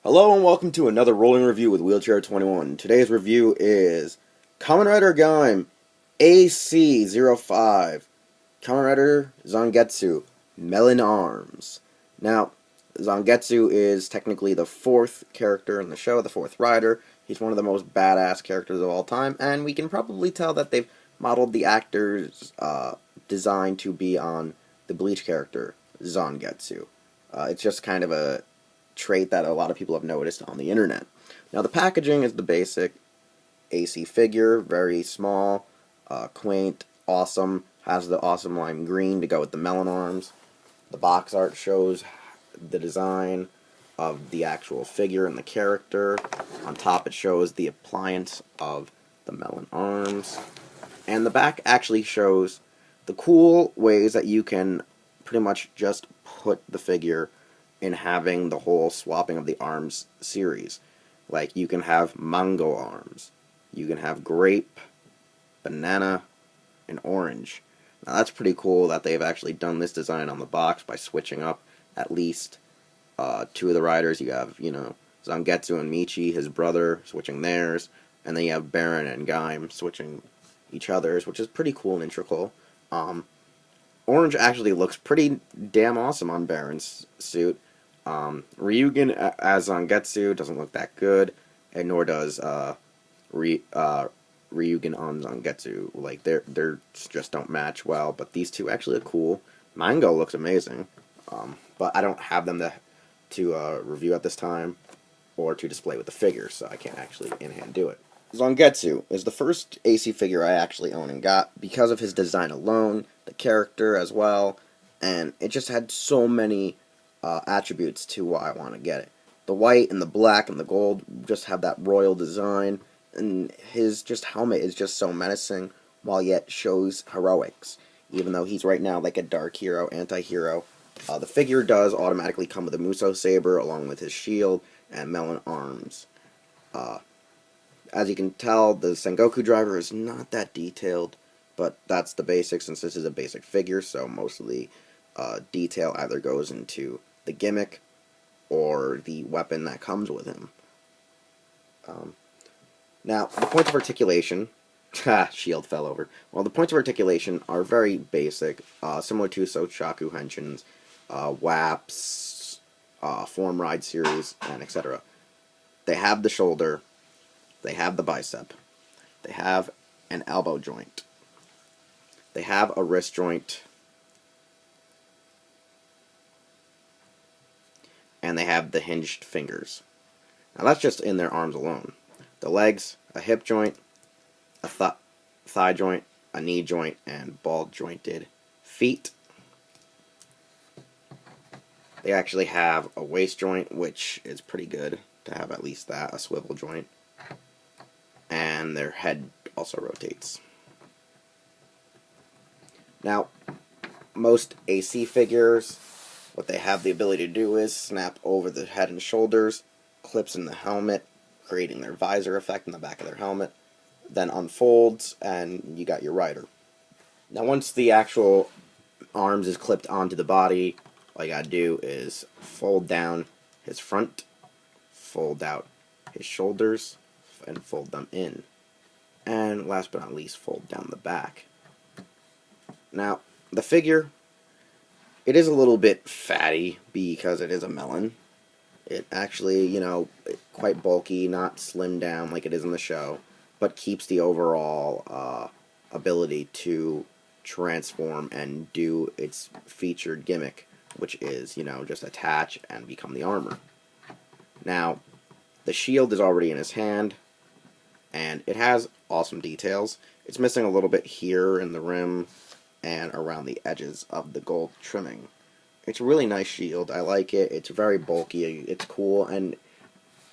Hello and welcome to another rolling review with Wheelchair 21. Today's review is Kamen Rider Gaim AC05, Kamen Rider Zangetsu, Melon Arms. Now, Zangetsu is technically the fourth character in the show, the fourth rider. He's one of the most badass characters of all time, and we can probably tell that they've modeled the actor's design to be on the Bleach character, Zangetsu. It's just kind of a trait that a lot of people have noticed on the internet. Now, the packaging is the basic AC figure, very small, quaint, awesome, has the awesome lime green to go with the melon arms. The box art shows the design of the actual figure and the character. On top it shows the appliance of the melon arms. And the back actually shows the cool ways that you can pretty much just put the figure in having the whole swapping of the arms series. Like, you can have mango arms, you can have grape, banana, and orange. Now that's pretty cool that they've actually done this design on the box by switching up at least two of the riders. You have, Zangetsu and Michi, his brother, switching theirs, and then you have Baron and Gaim switching each other's, which is pretty cool and integral. Orange actually looks pretty damn awesome on Baron's suit. Ryugen as Zangetsu doesn't look that good, and nor does Ryugen on Zangetsu. Like, they're just don't match well, but these two actually look cool. Mango looks amazing, but I don't have them to review at this time or to display with the figure, so I can't actually in-hand do it. Zangetsu is the first AC figure I actually own and got because of his design alone, the character as well, and it just had so many attributes to why I want to get it. The white and the black and the gold just have that royal design, and his just helmet is just so menacing, while yet shows heroics, even though he's right now like a dark hero, anti-hero. The figure does automatically come with a Musou Saber, along with his shield and Melon Arms. As you can tell, the Sengoku driver is not that detailed, but that's the basics, since this is a basic figure, so most of the detail either goes into the gimmick or the weapon that comes with him. Now, the points of articulation, shield fell over. Well, the points of articulation are very basic, similar to Sochaku Henshin's, WAP's, Form Ride series, and etc. They have the shoulder, they have the bicep, they have an elbow joint, they have a wrist joint, and they have the hinged fingers. Now that's just in their arms alone. The legs, a hip joint, a thigh joint, a knee joint, and ball jointed feet. They actually have a waist joint, which is pretty good to have at least that, a swivel joint. And their head also rotates. Now, most AC figures, what they have the ability to do is snap over the head and shoulders, clips in the helmet, creating their visor effect in the back of their helmet, then unfolds, and you got your rider. Now, once the actual arms is clipped onto the body, all you gotta do is fold down his front, fold out his shoulders, and fold them in. And last but not least, fold down the back. Now, the figure, it is a little bit fatty because it is a melon. It actually, quite bulky, not slimmed down like it is in the show, but keeps the overall ability to transform and do its featured gimmick, which is, just attach and become the armor. Now, the shield is already in his hand, and it has awesome details. It's missing a little bit here in the rim and around the edges of the gold trimming. It's a really nice shield. I like it. It's very bulky. It's cool, and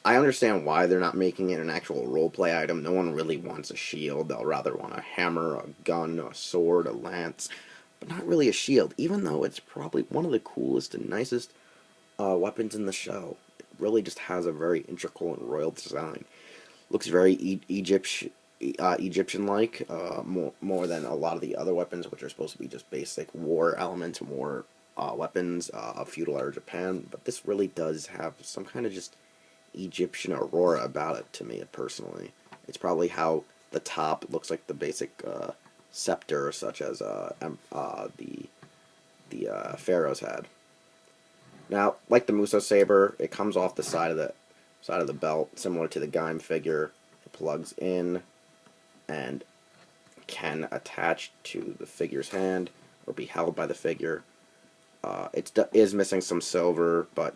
I understand why they're not making it an actual roleplay item. No one really wants a shield. They'll rather want a hammer, a gun, a sword, a lance, but not really a shield, even though it's probably one of the coolest and nicest weapons in the show. It really just has a very integral and royal design. Looks very Egyptian-like, more than a lot of the other weapons, which are supposed to be just basic war elements, war weapons of feudal era Japan. But this really does have some kind of just Egyptian aurora about it to me personally. It's probably how the top looks like the basic scepter, such as the pharaohs had. Now, like the Musou saber, it comes off the side of the belt, similar to the Gaim figure. It plugs in and can attach to the figure's hand or be held by the figure. It is missing some silver, but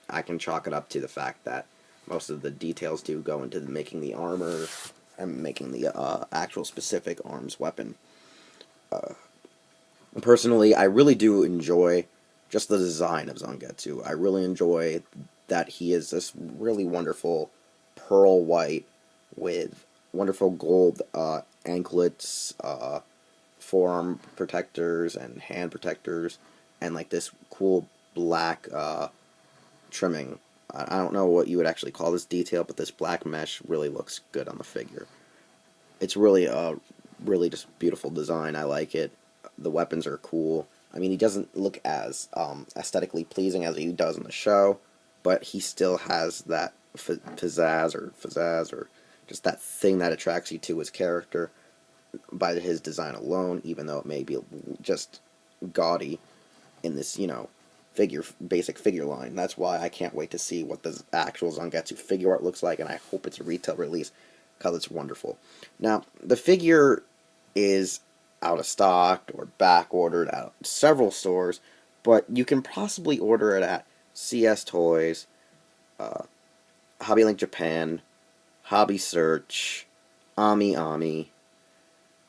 I can chalk it up to the fact that most of the details do go into making the armor and making the actual specific arms weapon. Personally, I really do enjoy just the design of Zangetsu. I really enjoy that he is this really wonderful pearl white with wonderful gold anklets, forearm protectors, and hand protectors, and like this cool black trimming. I don't know what you would actually call this detail, but this black mesh really looks good on the figure. It's really really just beautiful design. I like it. The weapons are cool. I mean, he doesn't look as aesthetically pleasing as he does in the show, but he still has that pizzazz or just that thing that attracts you to his character by his design alone, even though it may be just gaudy in this, basic figure line. That's why I can't wait to see what the actual Zangetsu figure art looks like, and I hope it's a retail release, because it's wonderful. Now, the figure is out of stock or back ordered at several stores, but you can possibly order it at CS Toys, Hobby Link Japan, Hobby Search, Ami,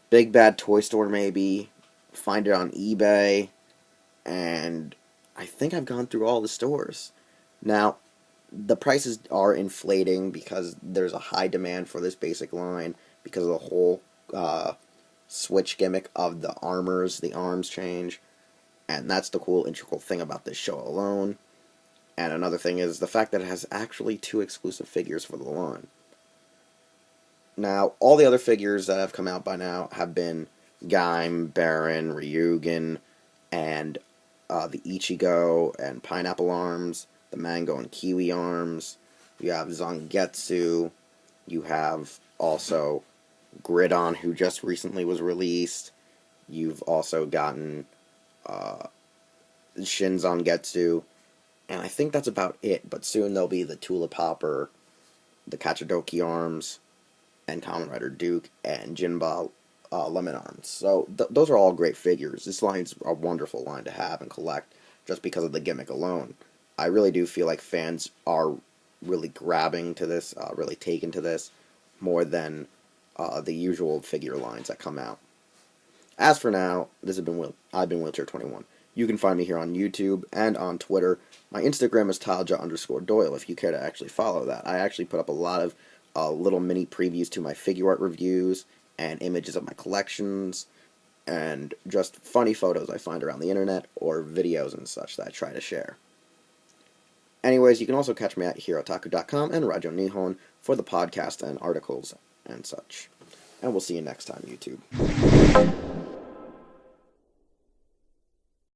Big Bad Toy Store maybe, find it on eBay, and I think I've gone through all the stores. Now, the prices are inflating because there's a high demand for this basic line because of the whole switch gimmick of the armors, the arms change, and that's the cool integral thing about this show alone. And another thing is the fact that it has actually 2 exclusive figures for the line. Now, all the other figures that have come out by now have been Gaim, Baron, Ryugen, and the Ichigo and Pineapple Arms, the Mango and Kiwi Arms. You have Zangetsu. You have also Gridon, who just recently was released. You've also gotten Shin Zangetsu. And I think that's about it, but soon there'll be the Tulip Hopper, the Kachadoki Arms, and Kamen Rider Duke, and Jinba Lemon Arms. So those are all great figures. This line's a wonderful line to have and collect just because of the gimmick alone. I really do feel like fans are really grabbing to this, really taken to this, more than the usual figure lines that come out. As for now, I've been Wheelchair21. You can find me here on YouTube and on Twitter. My Instagram is Talja_Doyle if you care to actually follow that. I actually put up a lot of little mini previews to my figure art reviews and images of my collections and just funny photos I find around the internet or videos and such that I try to share. Anyways, you can also catch me at hirotaku.com and Raijo Nihon for the podcast and articles and such. And we'll see you next time, YouTube.